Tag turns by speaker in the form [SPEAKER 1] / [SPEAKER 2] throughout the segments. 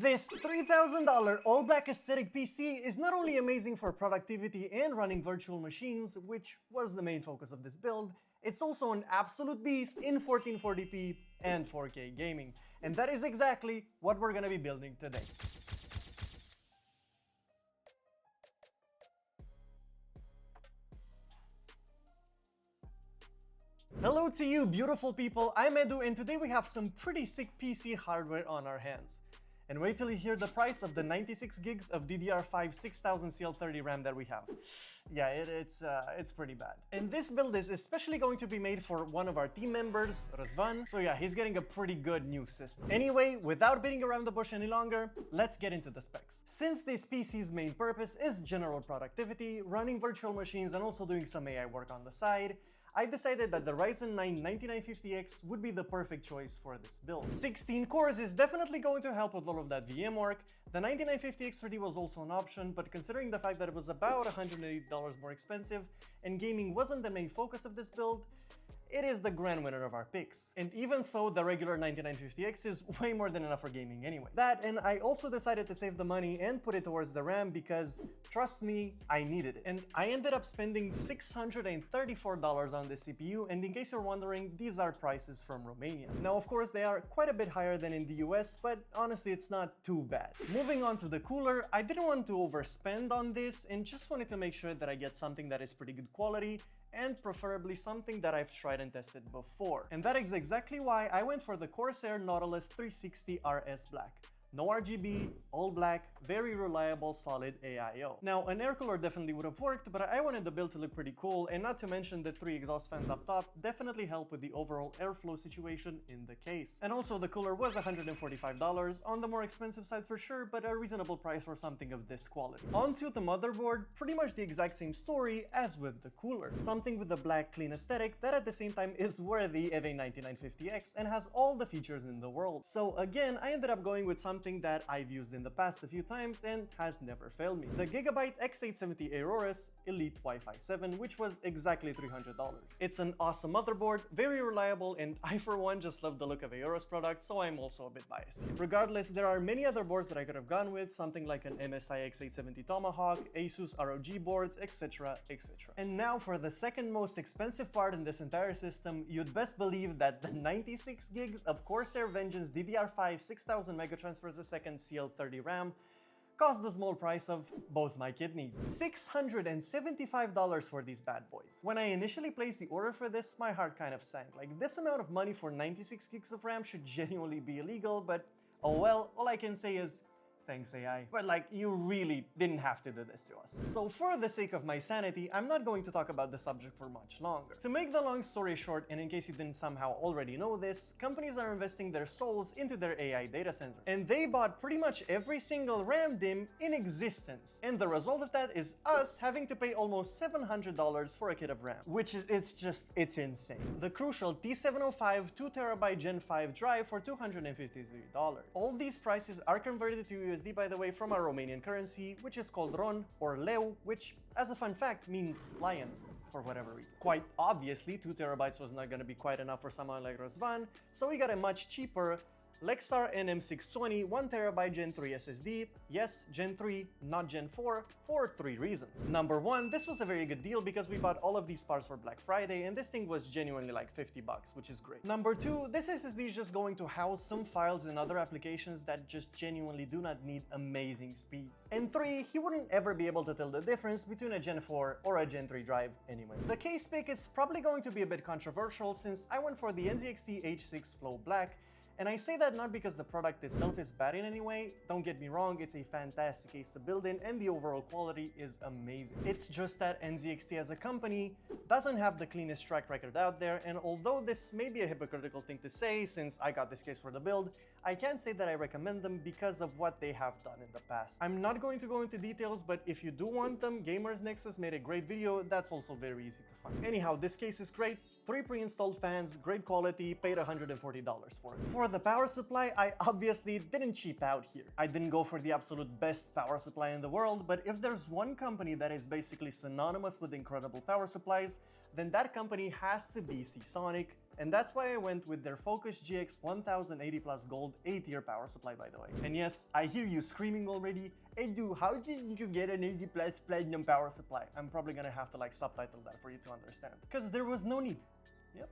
[SPEAKER 1] This $3,000 all-black aesthetic PC is not only amazing for productivity and running virtual machines, which was the main focus of this build, it's also an absolute beast in 1440p and 4K gaming. And that is exactly what we're gonna be building today. Hello to you beautiful people, I'm Edu, and today we have some pretty sick PC hardware on our hands. And wait till you hear the price of the 96 gigs of DDR5 6000CL30 RAM that we have. Yeah, it's pretty bad. And this build is especially going to be made for one of our team members, Razvan. So yeah, he's getting a pretty good new system. Anyway, without beating around the bush any longer, let's get into the specs. Since this PC's main purpose is general productivity, running virtual machines and also doing some AI work on the side, I decided that the Ryzen 9 9950X would be the perfect choice for this build. 16 cores is definitely going to help with all of that VM work. The 9950X 3D was also an option, but considering the fact that it was about $180 more expensive and gaming wasn't the main focus of this build, it is the grand winner of our picks. And even so, the regular 9950X is way more than enough for gaming anyway. That, and I also decided to save the money and put it towards the RAM because, trust me, I needed it. And I ended up spending $634 on this CPU, and in case you're wondering, these are prices from Romania. Now, of course, they are quite a bit higher than in the US, but honestly, it's not too bad. Moving on to the cooler, I didn't want to overspend on this and just wanted to make sure that I get something that is pretty good quality and preferably something that I've tried and tested before. And that is exactly why I went for the Corsair Nautilus 360 RS Black. No RGB, all black, very reliable, solid AIO. Now, an air cooler definitely would have worked, but I wanted the build to look pretty cool, and not to mention the 3 exhaust fans up top definitely help with the overall airflow situation in the case. And also, the cooler was $145, on the more expensive side for sure, but a reasonable price for something of this quality. Onto the motherboard, pretty much the exact same story as with the cooler. Something with a black, clean aesthetic that at the same time is worthy of a 9950X and has all the features in the world. So again, I ended up going with something that I've used in the past a few times and has never failed me. The Gigabyte X870 Aorus Elite Wi-Fi 7, which was exactly $300. It's an awesome motherboard, very reliable, and I for one just love the look of Aorus products, so I'm also a bit biased. Regardless, there are many other boards that I could have gone with, something like an MSI X870 Tomahawk, Asus ROG boards, etc, etc. And now for the second most expensive part in this entire system, you'd best believe that the 96 gigs of Corsair Vengeance DDR5 6000 megatransfers a second CL30 RAM cost the small price of both my kidneys. $675 for these bad boys. When I initially placed the order for this, my heart kind of sank. Like, this amount of money for 96 gigs of RAM should genuinely be illegal, but oh well, all I can say is thanks AI. But like, you really didn't have to do this to us. So for the sake of my sanity, I'm not going to talk about the subject for much longer. To make the long story short, and in case you didn't somehow already know this, companies are investing their souls into their AI data center. And they bought pretty much every single RAM DIMM in existence. And the result of that is us having to pay almost $700 for a kit of RAM, which is, it's insane. The crucial T705 2TB Gen 5 drive for $253. All these prices are converted to USD, by the way, from our Romanian currency, which is called RON or leu, which, as a fun fact, means lion for whatever reason. Quite obviously, 2 terabytes was not going to be quite enough for someone like Razvan, so we got a much cheaper Lexar NM620 1TB Gen 3 SSD, yes, Gen 3, not Gen 4, for 3 reasons. Number 1, this was a very good deal because we bought all of these parts for Black Friday, and this thing was genuinely like $50, which is great. Number 2, this SSD is just going to house some files and other applications that just genuinely do not need amazing speeds. And 3, he wouldn't ever be able to tell the difference between a Gen 4 or a Gen 3 drive anyway. The case pick is probably going to be a bit controversial since I went for the NZXT H6 Flow Black. And I say that not because the product itself is bad in any way, don't get me wrong, it's a fantastic case to build in and the overall quality is amazing. It's just that NZXT as a company doesn't have the cleanest track record out there, and although this may be a hypocritical thing to say since I got this case for the build, I can say that I recommend them because of what they have done in the past. I'm not going to go into details, but if you do want them, Gamers Nexus made a great video that's also very easy to find. Anyhow, this case is great, 3 pre-installed fans, great quality, paid $140 for it. For the power supply, I obviously didn't cheap out here. I didn't go for the absolute best power supply in the world, but if there's one company that is basically synonymous with incredible power supplies, then that company has to be Seasonic, And that's why I went with their Focus GX 1080 Plus Gold 8-tier power supply, by the way. And yes, I hear you screaming already, "Hey dude, how did you get an 80 Plus Platinum power supply?" I'm probably gonna have to like subtitle that for you to understand. Because there was no need. Yep,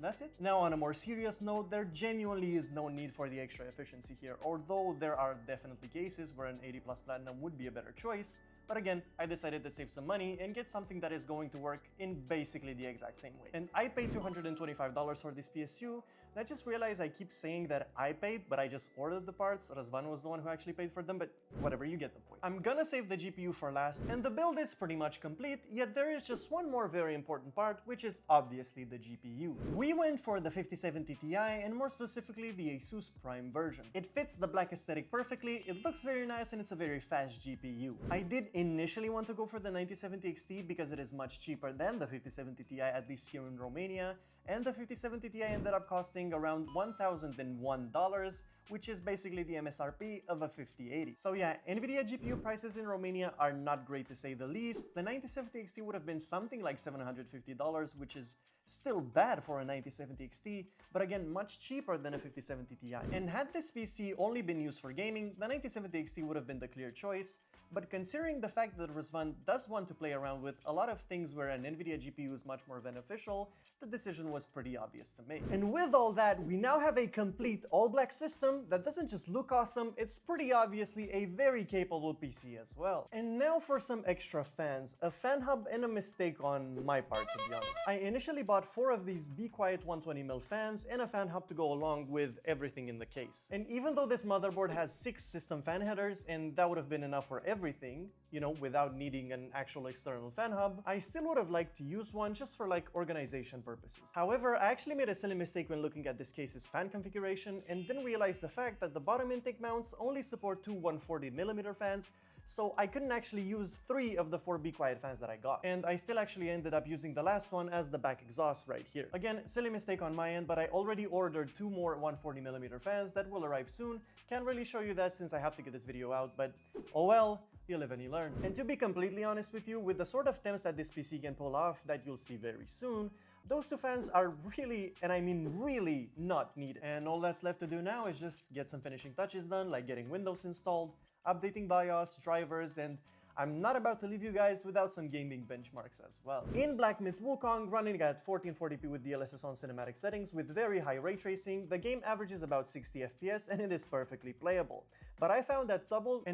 [SPEAKER 1] that's it. Now on a more serious note, there genuinely is no need for the extra efficiency here, although there are definitely cases where an 80 Plus Platinum would be a better choice. But again, I decided to save some money and get something that is going to work in basically the exact same way. And I paid $225 for this PSU, and I just realized I keep saying that I paid, but I just ordered the parts. Razvan was the one who actually paid for them, but whatever, you get the point. I'm gonna save the GPU for last, and the build is pretty much complete, yet there is just one more very important part, which is obviously the GPU. We went for the 5070 Ti, and more specifically the Asus Prime version. It fits the black aesthetic perfectly, it looks very nice, and it's a very fast GPU. I did initially want to go for the 9070 XT because it is much cheaper than the 5070 Ti, at least here in Romania, and the 5070 Ti ended up costing around $1,001, which is basically the MSRP of a 5080. So yeah, Nvidia GPU prices in Romania are not great to say the least. The 9070 XT would have been something like $750, which is still bad for a 9070 XT, but again, much cheaper than a 5070 Ti. And had this PC only been used for gaming, the 9070 XT would have been the clear choice. But considering the fact that Razvan does want to play around with a lot of things where an Nvidia GPU is much more beneficial, the decision was pretty obvious to make. And with all that, we now have a complete all-black system that doesn't just look awesome, it's pretty obviously a very capable PC as well. And now for some extra fans, a fan hub and a mistake on my part, to be honest. I initially bought 4 of these Be Quiet 120mm fans and a fan hub to go along with everything in the case. And even though this motherboard has 6 system fan headers, and that would have been enough for everything, you know, without needing an actual external fan hub, I still would have liked to use one just for like organization purposes. However, I actually made a silly mistake when looking at this case's fan configuration and then realized the fact that the bottom intake mounts only support 2 140mm fans, so I couldn't actually use 3 of the 4 Be Quiet fans that I got. And I still actually ended up using the last one as the back exhaust right here. Again, silly mistake on my end, but I already ordered 2 more 140mm fans that will arrive soon. Can't really show you that since I have to get this video out, but oh well, you live and you learn. And to be completely honest with you, with the sort of temps that this PC can pull off that you'll see very soon, those 2 fans are really, and I mean really, not needed. And all that's left to do now is just get some finishing touches done, like getting Windows installed, updating BIOS, drivers, and I'm not about to leave you guys without some gaming benchmarks as well. In Black Myth Wukong, running at 1440p with DLSS on cinematic settings with very high ray tracing, the game averages about 60 FPS and it is perfectly playable. But I found that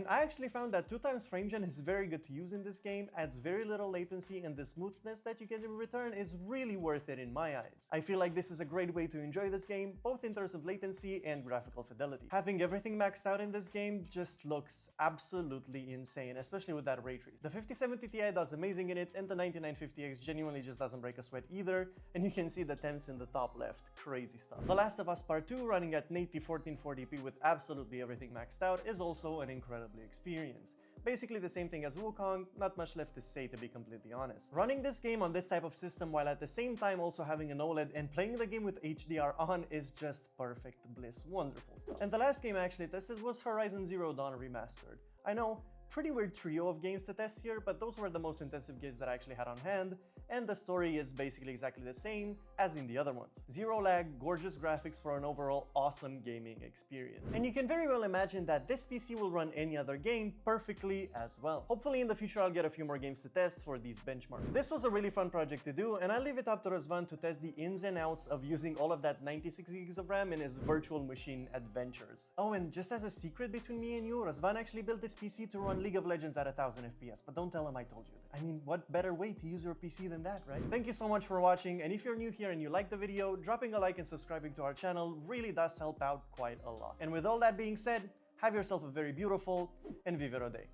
[SPEAKER 1] I actually found that 2x frame gen is very good to use in this game, adds very little latency, and the smoothness that you get in return is really worth it in my eyes. I feel like this is a great way to enjoy this game, both in terms of latency and graphical fidelity. Having everything maxed out in this game just looks absolutely insane, especially with that ray trace. The 5070 Ti does amazing in it, and the 9950X genuinely just doesn't break a sweat either, and you can see the temps in the top left. Crazy stuff. The Last of Us Part 2 running at native 1440p with absolutely everything maxed out is also an incredibly experience. Basically the same thing as Wukong, not much left to say to be completely honest. Running this game on this type of system while at the same time also having an OLED and playing the game with HDR on is just perfect bliss, wonderful stuff. And the last game I actually tested was Horizon Zero Dawn Remastered. I know, pretty weird trio of games to test here, but those were the most intensive games that I actually had on hand, and the story is basically exactly the same as in the other ones. Zero lag, gorgeous graphics for an overall awesome gaming experience. And you can very well imagine that this PC will run any other game perfectly as well. Hopefully in the future I'll get a few more games to test for these benchmarks. This was a really fun project to do, and I'll leave it up to Razvan to test the ins and outs of using all of that 96 gigs of RAM in his virtual machine adventures. Oh, and just as a secret between me and you, Razvan actually built this PC to run League of Legends at 1000 FPS, but don't tell him I told you that. I mean, what better way to use your PC than that, right? Thank you so much for watching, and if you're new here and you like the video, dropping a like and subscribing to our channel really does help out quite a lot. And with all that being said, have yourself a very beautiful and Viverro day.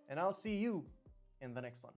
[SPEAKER 1] And I'll see you in the next one.